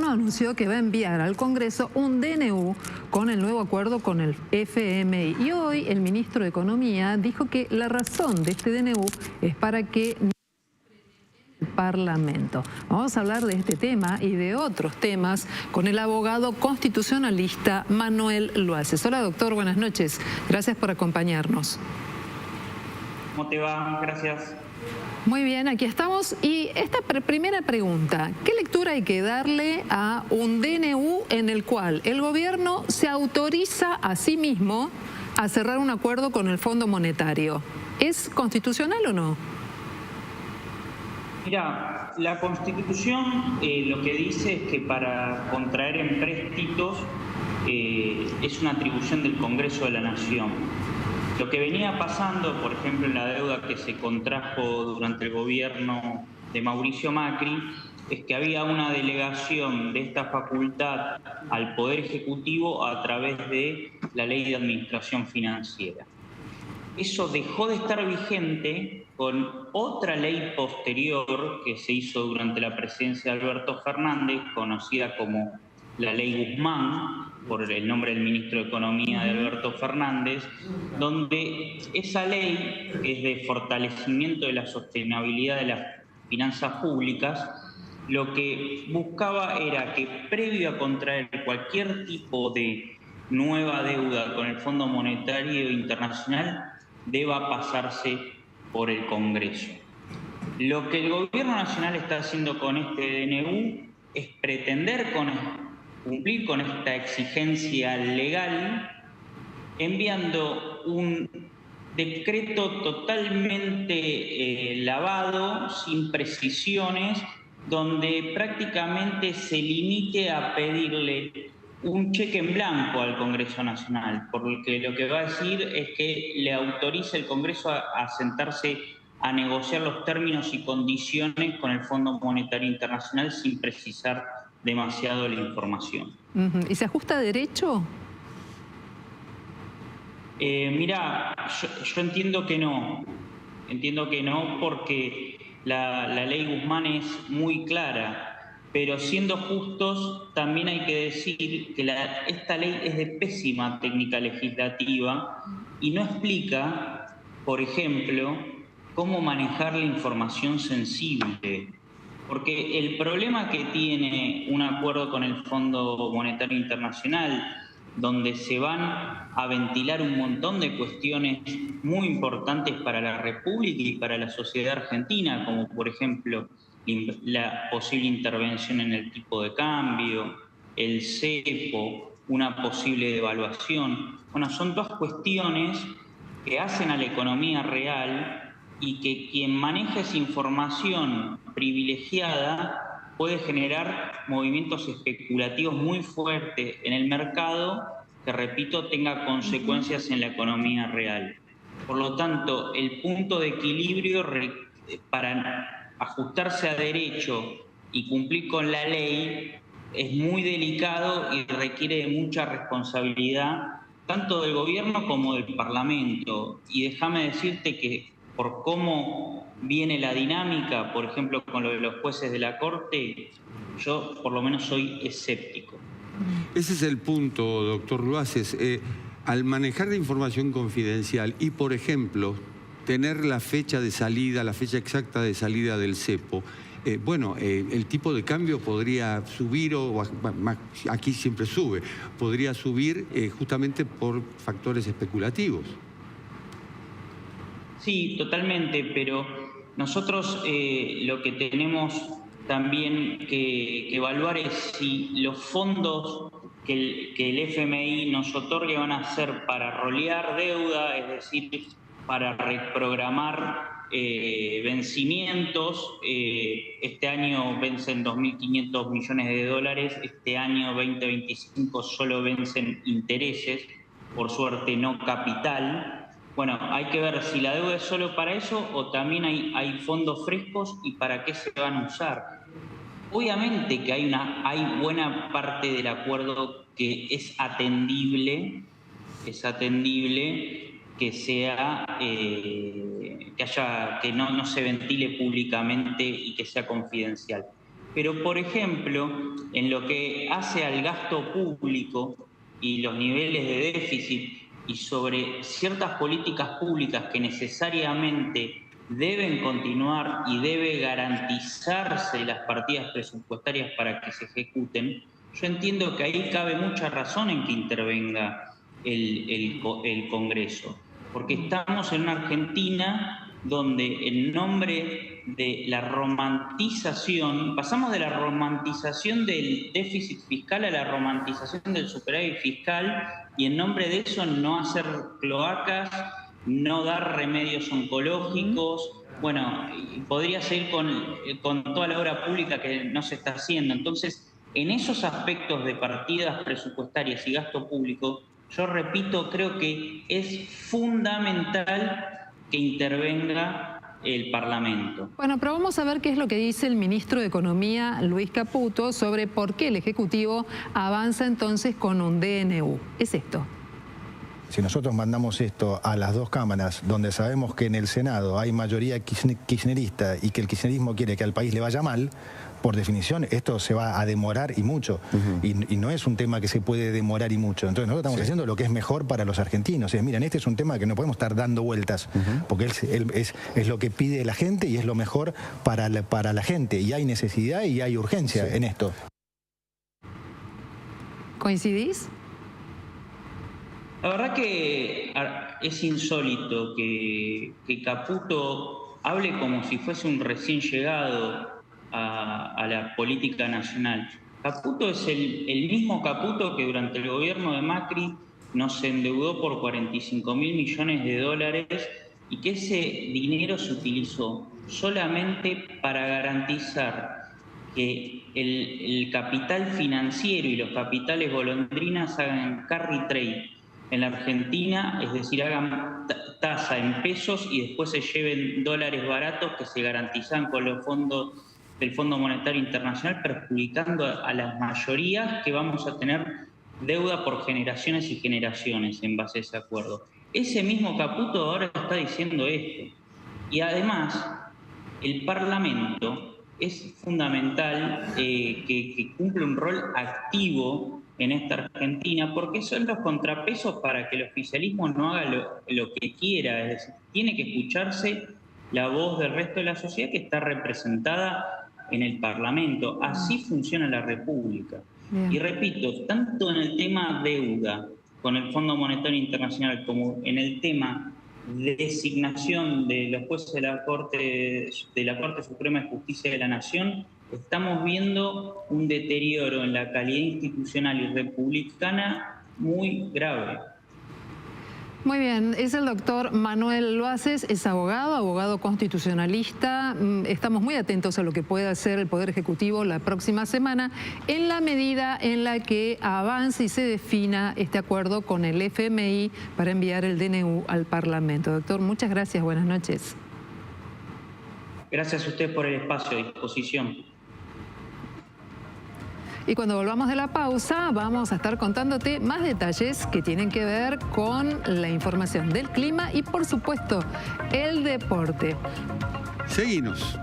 gobierno anunció que va a enviar al Congreso un DNU con el nuevo acuerdo con el FMI. Y hoy el ministro de Economía dijo que la razón de este DNU es para que el Parlamento. Vamos a hablar de este tema y de otros temas con el abogado constitucionalista Manuel Luaces. Hola, doctor, buenas noches. Gracias por acompañarnos. ¿Cómo te va? Gracias. Muy bien, aquí estamos. Y esta primera pregunta, ¿qué lectura hay que darle a un DNU en el cual el gobierno se autoriza a sí mismo a cerrar un acuerdo con el Fondo Monetario? ¿Es constitucional o no? Mira, la Constitución lo que dice es que para contraer empréstitos es una atribución del Congreso de la Nación. Lo que venía pasando, por ejemplo, en la deuda que se contrajo durante el gobierno de Mauricio Macri, es que había una delegación de esta facultad al Poder Ejecutivo a través de la Ley de Administración Financiera. Eso dejó de estar vigente con otra ley posterior que se hizo durante la presidencia de Alberto Fernández, conocida como la Ley Guzmán, por el nombre del ministro de Economía de Alberto Fernández, donde esa ley, que es de fortalecimiento de la sostenibilidad de las finanzas públicas, lo que buscaba era que previo a contraer cualquier tipo de nueva deuda con el Fondo Monetario Internacional, deba pasarse por el Congreso. Lo que el Gobierno Nacional está haciendo con este DNU es pretender cumplir con esta exigencia legal, enviando un decreto totalmente lavado, sin precisiones, donde prácticamente se limite a pedirle un cheque en blanco al Congreso Nacional, porque lo que va a decir es que le autoriza el Congreso a sentarse a negociar los términos y condiciones con el Fondo Monetario Internacional sin precisar demasiado la información. ¿Y se ajusta a derecho? Mira, yo entiendo que no. Entiendo que no porque la ley Guzmán es muy clara. Pero siendo justos, también hay que decir que esta ley es de pésima técnica legislativa y no explica, por ejemplo, cómo manejar la información sensible. Porque el problema que tiene un acuerdo con el Fondo Monetario Internacional, donde se van a ventilar un montón de cuestiones muy importantes para la República y para la sociedad argentina, como por ejemplo la posible intervención en el tipo de cambio, el cepo, una posible devaluación. Bueno, son todas cuestiones que hacen a la economía real y que quien maneja esa información privilegiada puede generar movimientos especulativos muy fuertes en el mercado que, repito, tenga consecuencias en la economía real. Por lo tanto, el punto de equilibrio para ajustarse a derecho y cumplir con la ley es muy delicado y requiere de mucha responsabilidad, tanto del gobierno como del Parlamento. Y déjame decirte que por cómo viene la dinámica, por ejemplo, con lo de los jueces de la Corte, yo por lo menos soy escéptico. Ese es el punto, doctor Luaces. Al manejar la información confidencial y, por ejemplo, tener la fecha de salida, la fecha exacta de salida del cepo, el tipo de cambio podría subir, aquí siempre sube, podría subir justamente por factores especulativos. Sí, totalmente, pero nosotros lo que tenemos también que evaluar es si los fondos que el FMI nos otorgue van a ser para rolear deuda, es decir, para reprogramar vencimientos. Este año vencen 2.500 millones de dólares, este año 2025 solo vencen intereses, por suerte no capital. Bueno, hay que ver si la deuda es solo para eso o también hay fondos frescos y para qué se van a usar. Obviamente que hay buena parte del acuerdo que es atendible que sea que no se ventile públicamente y que sea confidencial. pero por ejemplo, en lo que hace al gasto público y los niveles de déficit y sobre ciertas políticas públicas que necesariamente deben continuar y debe garantizarse las partidas presupuestarias para que se ejecuten, yo entiendo que ahí cabe mucha razón en que intervenga el Congreso, porque estamos en una Argentina donde en nombre de la romantización, pasamos de la romantización del déficit fiscal a la romantización del superávit fiscal, y en nombre de eso no hacer cloacas, no dar remedios oncológicos. Bueno, podría seguir con toda la obra pública que no se está haciendo. Entonces, en esos aspectos de partidas presupuestarias y gasto público, yo repito, creo que es fundamental que intervenga el Parlamento. Bueno, pero vamos a ver qué es lo que dice el ministro de Economía, Luis Caputo, sobre por qué el Ejecutivo avanza entonces con un DNU. Es esto. Si nosotros mandamos esto a las dos cámaras, donde sabemos que en el Senado hay mayoría kirchnerista y que el kirchnerismo quiere que al país le vaya mal, por definición esto se va a demorar y mucho. Y no es un tema que se puede demorar y mucho. Entonces nosotros estamos haciendo lo que es mejor para los argentinos. Miren, este es un tema que no podemos estar dando vueltas, porque es lo que pide la gente y es lo mejor para la gente. Y hay necesidad y hay urgencia en esto. ¿Coincidís? La verdad que es insólito que Caputo hable como si fuese un recién llegado a la política nacional. Caputo es el mismo Caputo que durante el gobierno de Macri nos endeudó por 45.000 millones de dólares y que ese dinero se utilizó solamente para garantizar que el capital financiero y los capitales golondrinas hagan carry trade en la Argentina, es decir, hagan tasa en pesos y después se lleven dólares baratos que se garantizan con los fondos del Fondo Monetario Internacional, perjudicando a las mayorías que vamos a tener deuda por generaciones y generaciones en base a ese acuerdo. Ese mismo Caputo ahora está diciendo esto. Y además, el Parlamento es fundamental que cumpla un rol activo en esta Argentina, porque son los contrapesos para que el oficialismo no haga lo que quiera. Es decir, tiene que escucharse la voz del resto de la sociedad que está representada en el Parlamento. Así funciona la República. Bien. Y repito, tanto en el tema deuda con el Fondo Monetario Internacional como en el tema de designación de los jueces de la Corte Suprema de Justicia de la Nación, estamos viendo un deterioro en la calidad institucional y republicana muy grave. Muy bien, es el doctor Manuel Luaces, es abogado constitucionalista. Estamos muy atentos a lo que pueda hacer el Poder Ejecutivo la próxima semana, en la medida en la que avance y se defina este acuerdo con el FMI para enviar el DNU al Parlamento. Doctor, muchas gracias, buenas noches. Gracias a usted por el espacio a disposición. Y cuando volvamos de la pausa vamos a estar contándote más detalles que tienen que ver con la información del clima y, por supuesto, el deporte. Seguinos.